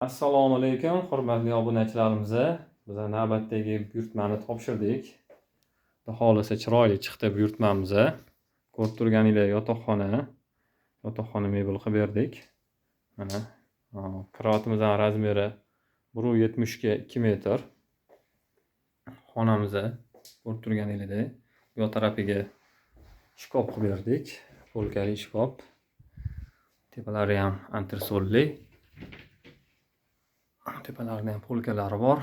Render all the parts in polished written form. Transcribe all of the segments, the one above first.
Assalomu alaykum, hurmatli obunachilarimiz. Biz navbatdagi buyurtmani topshirdik. Xudo xolasa chiroyli chiqdi buyurtmamiz. Ko'rib turganinglar yotoqxona mebel qilib berdik. Mana karavotimizni razmeri 1.70 ga 2 metr. Xonamiz ko'rib turganinglardek bu tarafiga shkop qilib berdik. Polkali shkop. Tepalari ham antresolli. Tepalarida ham polkalari bor.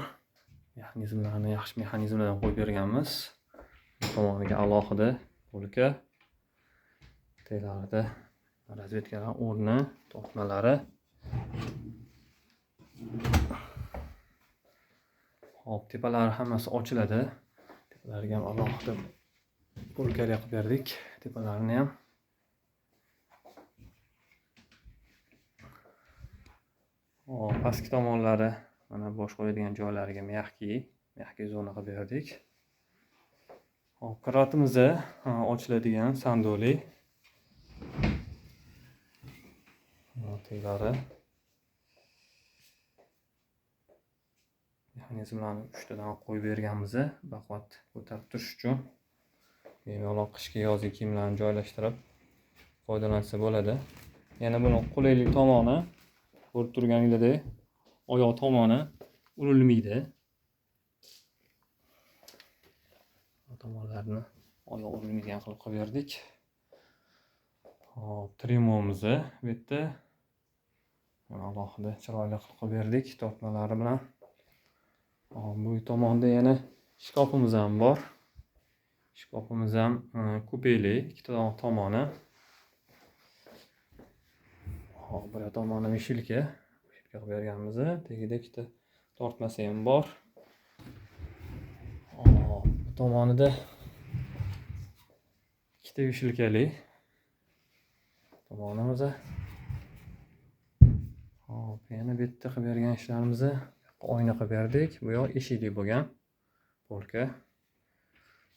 Mexanizmlarni yaxshi mexanizmlardan qo'yib berganmiz. Bu tomoniga alohida polka. Taglarida razvetkalar o'rni, tortmalari. Hop, tepalari hammasi ochiladi. Tepalariga ham alohida polkali qilib berdik. Tepalarini ham pastki tomonlari mana bosh qo'yadigan joylariga mexki zona qilib berdik. Hop, karavotimiz ochiladigan sandoli. Teglari mexanizmlarni uchtadan qo'yib berganmiz, baquvvat ko'tarib turish uchun. Bemalol qishki yozgi kiyimlarni joylashtirib foydalansa bo'ladi. Yana buni qulaylik tomoni ko'rib turganinglardek oyoq tomoni urilmaydi. Tomonlarni oyoq urilmaydigan qilib berdik. Hop, trimomiz bu yerda alohida chiroyli qilib berdik tortmalari bilan. Bu tomonda yana shkopimiz ham bor. Shkopimiz ham kupeli, ikkita tomoni. Hop, bir tomoni mishilka qilib berganmiz. Tagida ikkita tortmasi ham bor. Bu tomonida ikkita mishilkali tomonimiz. Hop, yana bu yerda qilib bergan ishlarimiz oyna qilib berdik. Bu yoq eshikli bo'lgan polka.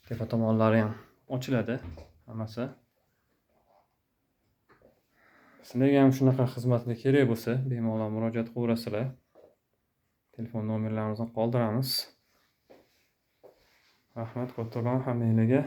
Tepa tomonlari ham ochiladi hammasi. Sizlarga ham shunaqa xizmatlar kerak bo'lsa, bemalol murojaat qilaverasizlar. Telefon nomerlarimizni qoldiramiz. Rahmat kattakon hammanglarga.